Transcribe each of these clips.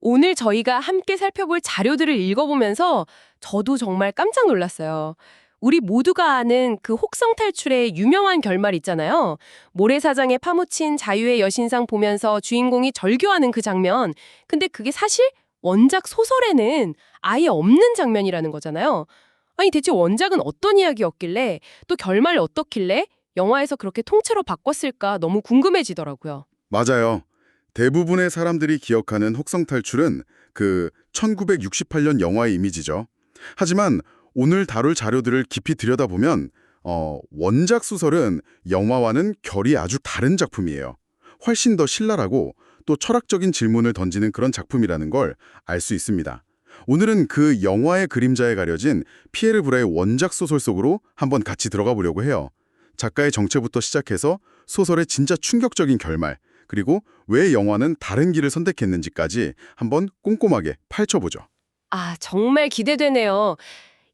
오늘 저희가 함께 살펴볼 자료들을 읽어보면서 저도 정말 깜짝 놀랐어요. 우리 모두가 아는 그 혹성 탈출의 유명한 결말 있잖아요. 모래사장에 파묻힌 자유의 여신상 보면서 주인공이 절규하는 그 장면. 근데 그게 사실 원작 소설에는 아예 없는 장면이라는 거잖아요. 아니 대체 원작은 어떤 이야기였길래 또 결말이 어떻길래 영화에서 그렇게 통째로 바꿨을까 너무 궁금해지더라고요. 맞아요. 대부분의 사람들이 기억하는 혹성 탈출은 그 1968년 영화의 이미지죠. 하지만 오늘 다룰 자료들을 깊이 들여다보면 원작 소설은 영화와는 결이 아주 다른 작품이에요. 훨씬 더 신랄하고 또 철학적인 질문을 던지는 그런 작품이라는 걸 알 수 있습니다. 오늘은 그 영화의 그림자에 가려진 피에르 브라의 원작 소설 속으로 한번 같이 들어가 보려고 해요. 작가의 정체부터 시작해서 소설의 진짜 충격적인 결말, 그리고 왜 영화는 다른 길을 선택했는지까지 한번 꼼꼼하게 파헤쳐보죠. 아, 정말 기대되네요.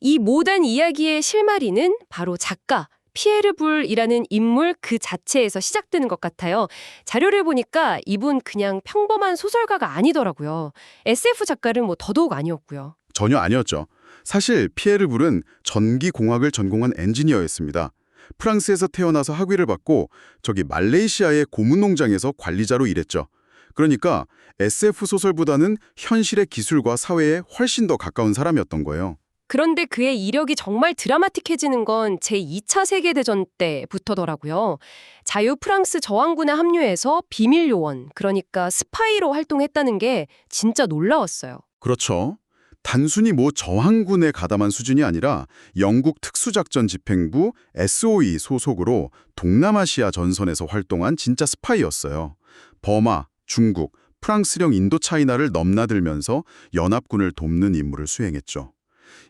이 모든 이야기의 실마리는 바로 작가 피에르 불이라는 인물 그 자체에서 시작되는 것 같아요. 자료를 보니까 이분 그냥 평범한 소설가가 아니더라고요. SF 작가는 뭐 더더욱 아니었고요. 전혀 아니었죠. 사실 피에르 불은 전기공학을 전공한 엔지니어였습니다. 프랑스에서 태어나서 학위를 받고 저기 말레이시아의 고무 농장에서 관리자로 일했죠. 그러니까 SF 소설보다는 현실의 기술과 사회에 훨씬 더 가까운 사람이었던 거예요. 그런데 그의 이력이 정말 드라마틱해지는 건 제2차 세계대전 때부터더라고요. 자유 프랑스 저항군에 합류해서 비밀 요원, 그러니까 스파이로 활동했다는 게 진짜 놀라웠어요. 그렇죠. 단순히 저항군에 가담한 수준이 아니라 영국 특수작전 집행부 SOE 소속으로 동남아시아 전선에서 활동한 진짜 스파이였어요. 버마, 중국, 프랑스령 인도차이나를 넘나들면서 연합군을 돕는 임무를 수행했죠.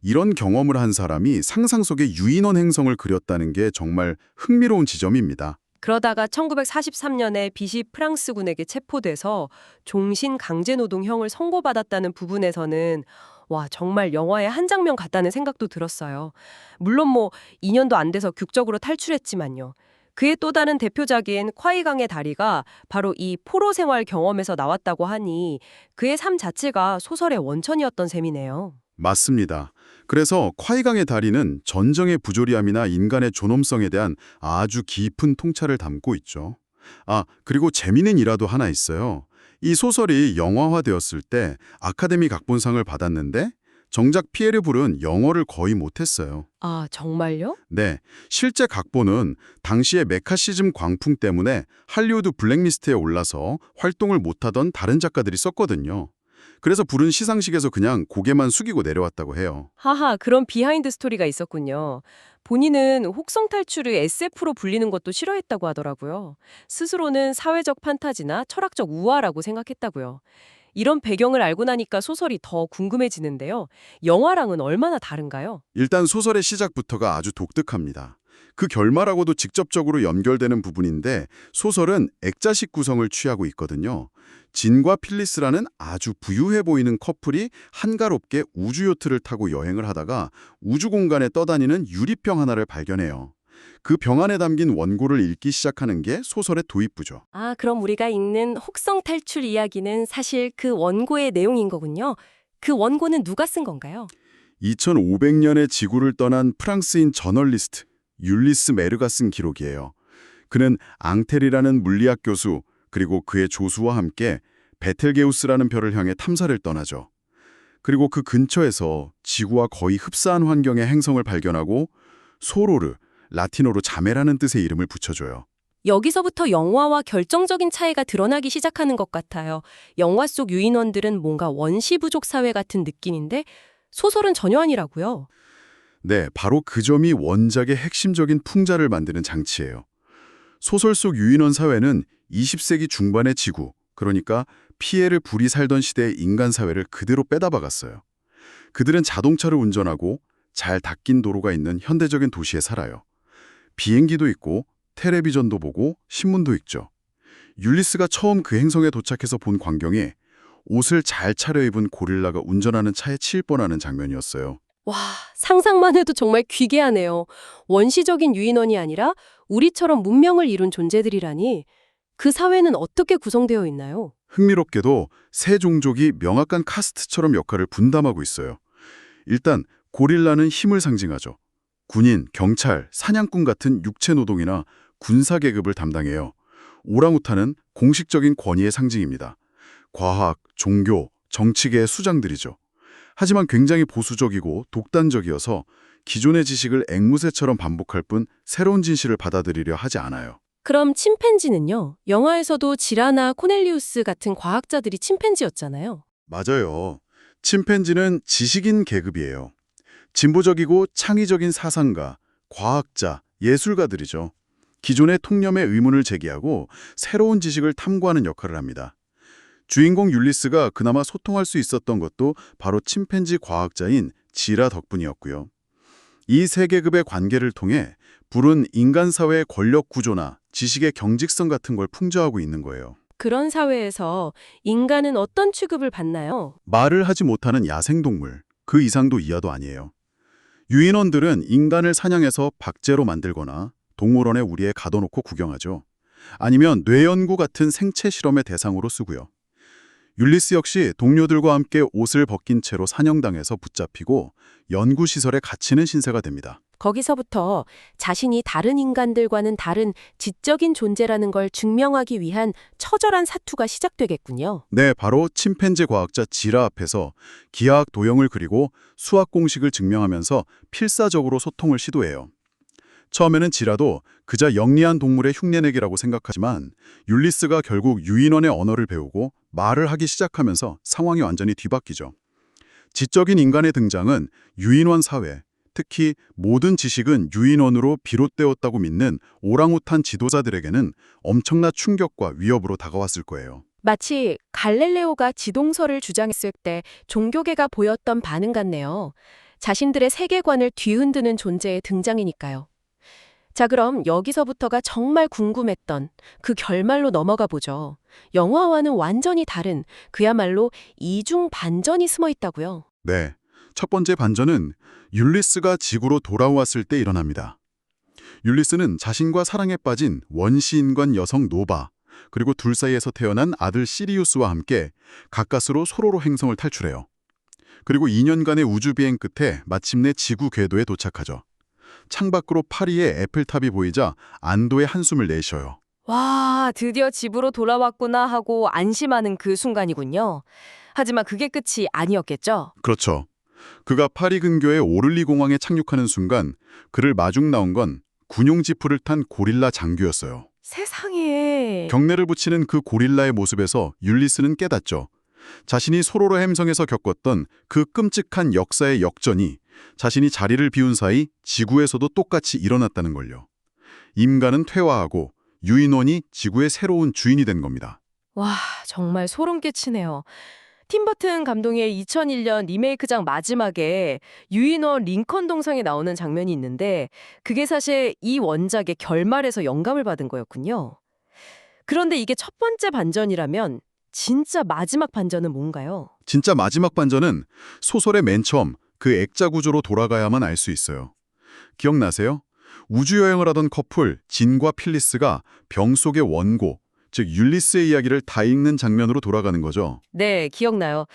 이런 경험을 한 사람이 상상 속의 유인원 행성을 그렸다는 게 정말 흥미로운 지점입니다. 그러다가 1943년에 비시 프랑스군에게 체포돼서 종신 강제노동형을 선고받았다는 부분에서는 와, 정말 영화의 한 장면 같다는 생각도 들었어요. 물론 2년도 안 돼서 극적으로 탈출했지만요. 그의 또 다른 대표작인 콰이강의 다리가 바로 이 포로 생활 경험에서 나왔다고 하니 그의 삶 자체가 소설의 원천이었던 셈이네요. 맞습니다. 그래서 콰이강의 다리는 전쟁의 부조리함이나 인간의 존엄성에 대한 아주 깊은 통찰을 담고 있죠. 그리고 재미있는 일화도 하나 있어요. 이 소설이 영화화되었을 때 아카데미 각본상을 받았는데 정작 피에르 불은 영어를 거의 못했어요. 아, 정말요? 네, 실제 각본은 당시의 메카시즘 광풍 때문에 할리우드 블랙리스트에 올라서 활동을 못하던 다른 작가들이 썼거든요. 그래서 불은 시상식에서 그냥 고개만 숙이고 내려왔다고 해요. 하하, 그런 비하인드 스토리가 있었군요. 본인은 혹성 탈출을 SF로 불리는 것도 싫어했다고 하더라고요. 스스로는 사회적 판타지나 철학적 우화라고 생각했다고요. 이런 배경을 알고 나니까 소설이 더 궁금해지는데요. 영화랑은 얼마나 다른가요? 일단 소설의 시작부터가 아주 독특합니다. 그 결말하고도 직접적으로 연결되는 부분인데 소설은 액자식 구성을 취하고 있거든요. 진과 필리스라는 아주 부유해 보이는 커플이 한가롭게 우주요트를 타고 여행을 하다가 우주 공간에 떠다니는 유리병 하나를 발견해요. 그 병 안에 담긴 원고를 읽기 시작하는 게 소설의 도입부죠. 아, 그럼 우리가 읽는 혹성 탈출 이야기는 사실 그 원고의 내용인 거군요. 그 원고는 누가 쓴 건가요? 2500년에 지구를 떠난 프랑스인 저널리스트 율리스 메르가 쓴 기록이에요. 그는 앙테리라는 물리학 교수 그리고 그의 조수와 함께 베텔게우스라는 별을 향해 탐사를 떠나죠. 그리고 그 근처에서 지구와 거의 흡사한 환경의 행성을 발견하고 소로르, 라틴어로 자매라는 뜻의 이름을 붙여줘요. 여기서부터 영화와 결정적인 차이가 드러나기 시작하는 것 같아요. 영화 속 유인원들은 뭔가 원시 부족 사회 같은 느낌인데 소설은 전혀 아니라고요. 네, 바로 그 점이 원작의 핵심적인 풍자를 만드는 장치예요. 소설 속 유인원 사회는 20세기 중반의 지구, 그러니까 피에르 불이 살던 시대의 인간 사회를 그대로 빼다 박았어요. 그들은 자동차를 운전하고 잘 닦인 도로가 있는 현대적인 도시에 살아요. 비행기도 있고 텔레비전도 보고 신문도 읽죠. 율리스가 처음 그 행성에 도착해서 본 광경이 옷을 잘 차려입은 고릴라가 운전하는 차에 치일 뻔하는 장면이었어요. 와, 상상만 해도 정말 귀괴하네요. 원시적인 유인원이 아니라 우리처럼 문명을 이룬 존재들이라니. 그 사회는 어떻게 구성되어 있나요? 흥미롭게도 새 종족이 명확한 카스트처럼 역할을 분담하고 있어요. 일단 고릴라는 힘을 상징하죠. 군인, 경찰, 사냥꾼 같은 육체 노동이나 군사 계급을 담당해요. 오랑우탄은 공식적인 권위의 상징입니다. 과학, 종교, 정치계의 수장들이죠. 하지만 굉장히 보수적이고 독단적이어서 기존의 지식을 앵무새처럼 반복할 뿐 새로운 진실을 받아들이려 하지 않아요. 그럼 침팬지는요? 영화에서도 지라나 코넬리우스 같은 과학자들이 침팬지였잖아요. 맞아요. 침팬지는 지식인 계급이에요. 진보적이고 창의적인 사상가, 과학자, 예술가들이죠. 기존의 통념에 의문을 제기하고 새로운 지식을 탐구하는 역할을 합니다. 주인공 율리스가 그나마 소통할 수 있었던 것도 바로 침팬지 과학자인 지라 덕분이었고요. 이 세 계급의 관계를 통해 불은 인간 사회의 권력 구조나 지식의 경직성 같은 걸 풍자하고 있는 거예요. 그런 사회에서 인간은 어떤 취급을 받나요? 말을 하지 못하는 야생동물, 그 이상도 이하도 아니에요. 유인원들은 인간을 사냥해서 박제로 만들거나 동물원에 우리에 가둬놓고 구경하죠. 아니면 뇌연구 같은 생체 실험의 대상으로 쓰고요. 율리스 역시 동료들과 함께 옷을 벗긴 채로 사냥당해서 붙잡히고 연구시설에 갇히는 신세가 됩니다. 거기서부터 자신이 다른 인간들과는 다른 지적인 존재라는 걸 증명하기 위한 처절한 사투가 시작되겠군요. 네, 바로 침팬지 과학자 지라 앞에서 기하학 도형을 그리고 수학 공식을 증명하면서 필사적으로 소통을 시도해요. 처음에는 지라도 그저 영리한 동물의 흉내내기라고 생각하지만 율리스가 결국 유인원의 언어를 배우고 말을 하기 시작하면서 상황이 완전히 뒤바뀌죠. 지적인 인간의 등장은 유인원 사회, 특히 모든 지식은 유인원으로 비롯되었다고 믿는 오랑우탄 지도자들에게는 엄청난 충격과 위협으로 다가왔을 거예요. 마치 갈릴레오가 지동설을 주장했을 때 종교계가 보였던 반응 같네요. 자신들의 세계관을 뒤흔드는 존재의 등장이니까요. 자, 그럼 여기서부터가 정말 궁금했던 그 결말로 넘어가 보죠. 영화와는 완전히 다른 그야말로 이중 반전이 숨어 있다고요. 네, 첫 번째 반전은 율리스가 지구로 돌아왔을 때 일어납니다. 율리스는 자신과 사랑에 빠진 원시인간 여성 노바, 그리고 둘 사이에서 태어난 아들 시리우스와 함께 가까스로 소로로 행성을 탈출해요. 그리고 2년간의 우주비행 끝에 마침내 지구 궤도에 도착하죠. 창밖으로 파리의 에펠탑이 보이자 안도의 한숨을 내쉬어요. 와, 드디어 집으로 돌아왔구나 하고 안심하는 그 순간이군요. 하지만 그게 끝이 아니었겠죠? 그렇죠. 그가 파리 근교의 오를리 공항에 착륙하는 순간 그를 마중 나온 건 군용 지프를 탄 고릴라 장교였어요. 세상에. 경례를 붙이는 그 고릴라의 모습에서 율리스는 깨닫죠. 자신이 소로로 행성에서 겪었던 그 끔찍한 역사의 역전이 자신이 자리를 비운 사이 지구에서도 똑같이 일어났다는 걸요. 인간은 퇴화하고 유인원이 지구의 새로운 주인이 된 겁니다. 와, 정말 소름 끼치네요. 팀버튼 감독의 2001년 리메이크작 마지막에 유인원 링컨 동상에 나오는 장면이 있는데 그게 사실 이 원작의 결말에서 영감을 받은 거였군요. 그런데 이게 첫 번째 반전이라면 진짜 마지막 반전은 뭔가요? 진짜 마지막 반전은 소설의 맨 처음 그 액자 구조로 돌아가야만 알 수 있어요. 기억나세요? 우주여행을 하던 커플 진과 필리스가 병 속의 원고, 즉 율리스의 이야기를 다 읽는 장면으로 돌아가는 거죠. 네, 기억나요.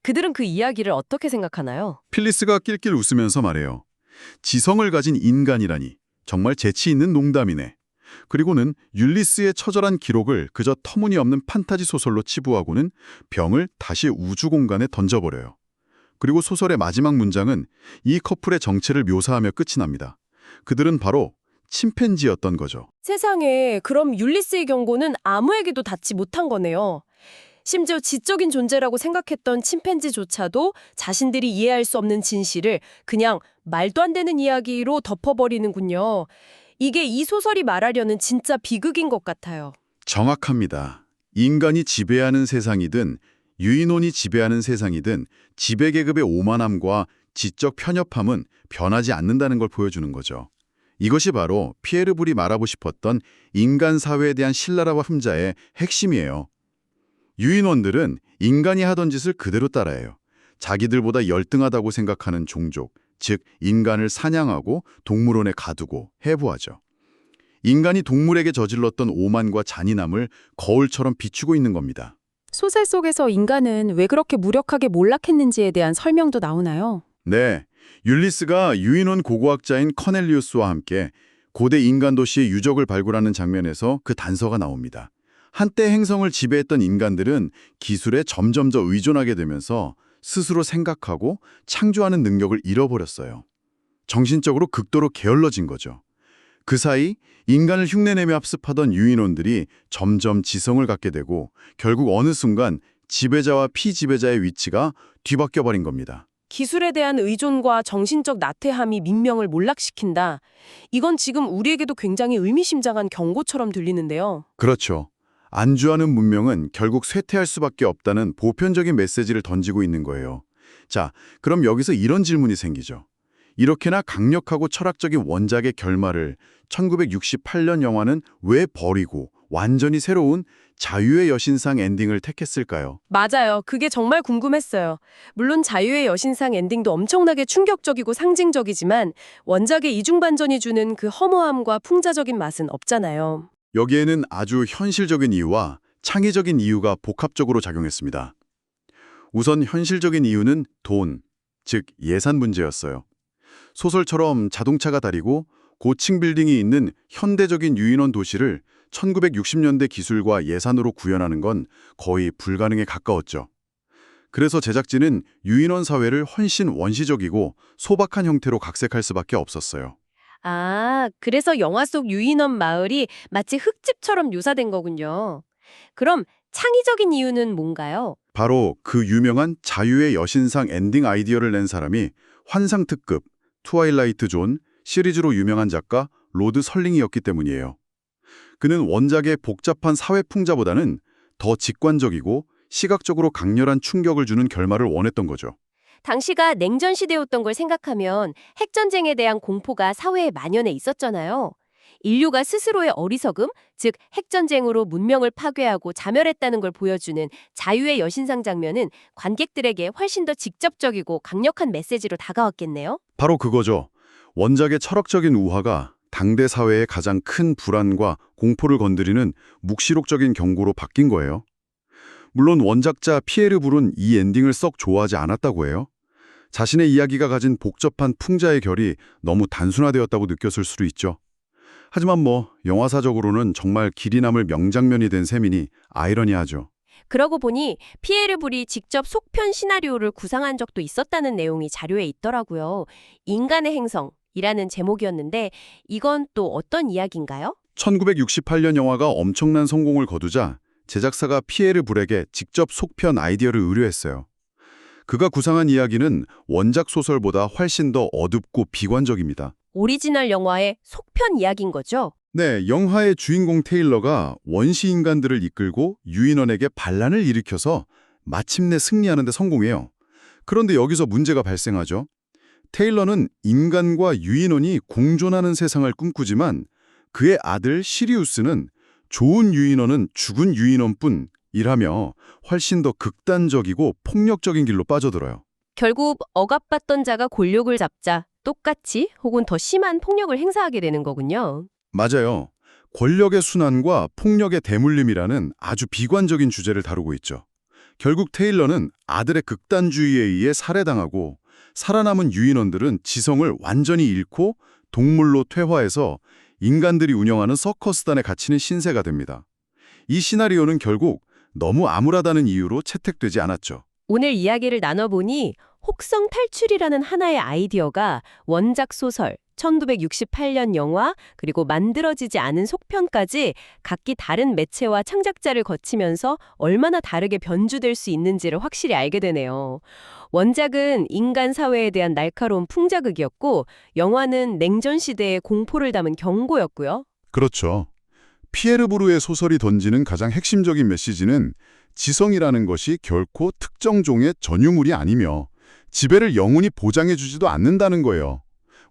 그들은 그 이야기를 어떻게 생각하나요? 필리스가 낄낄 웃으면서 말해요. 지성을 가진 인간이라니 정말 재치 있는 농담이네. 그리고는 율리스의 처절한 기록을 그저 터무니없는 판타지 소설로 치부하고는 병을 다시 우주 공간에 던져버려요. 그리고 소설의 마지막 문장은 이 커플의 정체를 묘사하며 끝이 납니다. 그들은 바로 침팬지였던 거죠. 세상에, 그럼 율리스의 경고는 아무에게도 닿지 못한 거네요. 심지어 지적인 존재라고 생각했던 침팬지조차도 자신들이 이해할 수 없는 진실을 그냥 말도 안 되는 이야기로 덮어버리는군요. 이게 이 소설이 말하려는 진짜 비극인 것 같아요. 정확합니다. 인간이 지배하는 세상이든 유인원이 지배하는 세상이든 지배계급의 오만함과 지적 편협함은 변하지 않는다는 걸 보여주는 거죠. 이것이 바로 피에르 불이 말하고 싶었던 인간 사회에 대한 신랄화와 흠자의 핵심이에요. 유인원들은 인간이 하던 짓을 그대로 따라해요. 자기들보다 열등하다고 생각하는 종족, 즉 인간을 사냥하고 동물원에 가두고 해부하죠. 인간이 동물에게 저질렀던 오만과 잔인함을 거울처럼 비추고 있는 겁니다. 소설 속에서 인간은 왜 그렇게 무력하게 몰락했는지에 대한 설명도 나오나요? 네, 율리스가 유인원 고고학자인 커넬리우스와 함께 고대 인간 도시의 유적을 발굴하는 장면에서 그 단서가 나옵니다. 한때 행성을 지배했던 인간들은 기술에 점점 더 의존하게 되면서 스스로 생각하고 창조하는 능력을 잃어버렸어요. 정신적으로 극도로 게을러진 거죠. 그 사이 인간을 흉내내며 합습하던 유인원들이 점점 지성을 갖게 되고 결국 어느 순간 지배자와 피지배자의 위치가 뒤바뀌어 버린 겁니다. 기술에 대한 의존과 정신적 나태함이 민명을 몰락시킨다. 이건 지금 우리에게도 굉장히 의미심장한 경고처럼 들리는데요. 그렇죠. 안주하는 문명은 결국 쇠퇴할 수밖에 없다는 보편적인 메시지를 던지고 있는 거예요. 자, 그럼 여기서 이런 질문이 생기죠. 이렇게나 강력하고 철학적인 원작의 결말을 1968년 영화는 왜 버리고 완전히 새로운 자유의 여신상 엔딩을 택했을까요? 맞아요. 그게 정말 궁금했어요. 물론 자유의 여신상 엔딩도 엄청나게 충격적이고 상징적이지만 원작의 이중반전이 주는 그 허무함과 풍자적인 맛은 없잖아요. 여기에는 아주 현실적인 이유와 창의적인 이유가 복합적으로 작용했습니다. 우선 현실적인 이유는 돈, 즉 예산 문제였어요. 소설처럼 자동차가 다니고 고층 빌딩이 있는 현대적인 유인원 도시를 1960년대 기술과 예산으로 구현하는 건 거의 불가능에 가까웠죠. 그래서 제작진은 유인원 사회를 훨씬 원시적이고 소박한 형태로 각색할 수밖에 없었어요. 아, 그래서 영화 속 유인원 마을이 마치 흙집처럼 묘사된 거군요. 그럼 창의적인 이유는 뭔가요? 바로 그 유명한 자유의 여신상 엔딩 아이디어를 낸 사람이 환상 특급, 트와일라이트 존 시리즈로 유명한 작가 로드 설링이었기 때문이에요. 그는 원작의 복잡한 사회 풍자보다는 더 직관적이고 시각적으로 강렬한 충격을 주는 결말을 원했던 거죠. 당시가 냉전 시대였던 걸 생각하면 핵전쟁에 대한 공포가 사회에 만연해 있었잖아요. 인류가 스스로의 어리석음, 즉 핵전쟁으로 문명을 파괴하고 자멸했다는 걸 보여주는 자유의 여신상 장면은 관객들에게 훨씬 더 직접적이고 강력한 메시지로 다가왔겠네요. 바로 그거죠. 원작의 철학적인 우화가 당대 사회의 가장 큰 불안과 공포를 건드리는 묵시록적인 경고로 바뀐 거예요. 물론 원작자 피에르 불은 이 엔딩을 썩 좋아하지 않았다고 해요. 자신의 이야기가 가진 복잡한 풍자의 결이 너무 단순화되었다고 느꼈을 수도 있죠. 하지만 영화사적으로는 정말 길이 남을 명장면이 된 셈이니 아이러니하죠. 그러고 보니 피에르 불이 직접 속편 시나리오를 구상한 적도 있었다는 내용이 자료에 있더라고요. 인간의 행성이라는 제목이었는데 이건 또 어떤 이야기인가요? 1968년 영화가 엄청난 성공을 거두자 제작사가 피에르 불에게 직접 속편 아이디어를 의뢰했어요. 그가 구상한 이야기는 원작 소설보다 훨씬 더 어둡고 비관적입니다. 오리지널 영화의 속편 이야기인 거죠? 네, 영화의 주인공 테일러가 원시 인간들을 이끌고 유인원에게 반란을 일으켜서 마침내 승리하는 데 성공해요. 그런데 여기서 문제가 발생하죠. 테일러는 인간과 유인원이 공존하는 세상을 꿈꾸지만 그의 아들 시리우스는 좋은 유인원은 죽은 유인원뿐이라며 훨씬 더 극단적이고 폭력적인 길로 빠져들어요. 결국 억압받던 자가 권력을 잡자 똑같이 혹은 더 심한 폭력을 행사하게 되는 거군요. 맞아요. 권력의 순환과 폭력의 대물림이라는 아주 비관적인 주제를 다루고 있죠. 결국 테일러는 아들의 극단주의에 의해 살해당하고 살아남은 유인원들은 지성을 완전히 잃고 동물로 퇴화해서 인간들이 운영하는 서커스단에 갇히는 신세가 됩니다. 이 시나리오는 결국 너무 암울하다는 이유로 채택되지 않았죠. 오늘 이야기를 나눠보니 혹성 탈출이라는 하나의 아이디어가 원작 소설, 1968년 영화, 그리고 만들어지지 않은 속편까지 각기 다른 매체와 창작자를 거치면서 얼마나 다르게 변주될 수 있는지를 확실히 알게 되네요. 원작은 인간 사회에 대한 날카로운 풍자극이었고 영화는 냉전 시대의 공포를 담은 경고였고요. 그렇죠. 피에르 부르의 소설이 던지는 가장 핵심적인 메시지는 지성이라는 것이 결코 특정 종의 전유물이 아니며 지배를 영원히 보장해주지도 않는다는 거예요.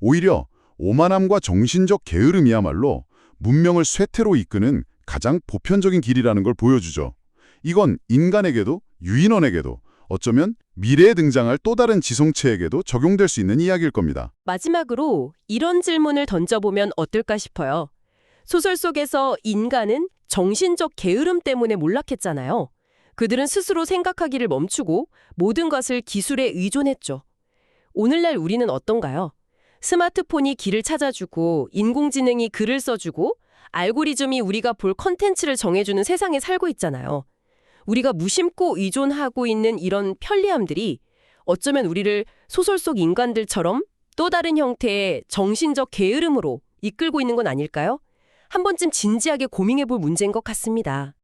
오히려 오만함과 정신적 게으름이야말로 문명을 쇠퇴로 이끄는 가장 보편적인 길이라는 걸 보여주죠. 이건 인간에게도 유인원에게도 어쩌면 미래에 등장할 또 다른 지성체에게도 적용될 수 있는 이야기일 겁니다. 마지막으로 이런 질문을 던져보면 어떨까 싶어요. 소설 속에서 인간은 정신적 게으름 때문에 몰락했잖아요. 그들은 스스로 생각하기를 멈추고 모든 것을 기술에 의존했죠. 오늘날 우리는 어떤가요? 스마트폰이 길을 찾아주고 인공지능이 글을 써주고 알고리즘이 우리가 볼 컨텐츠를 정해주는 세상에 살고 있잖아요. 우리가 무심코 의존하고 있는 이런 편리함들이 어쩌면 우리를 소설 속 인간들처럼 또 다른 형태의 정신적 게으름으로 이끌고 있는 건 아닐까요? 한 번쯤 진지하게 고민해 볼 문제인 것 같습니다.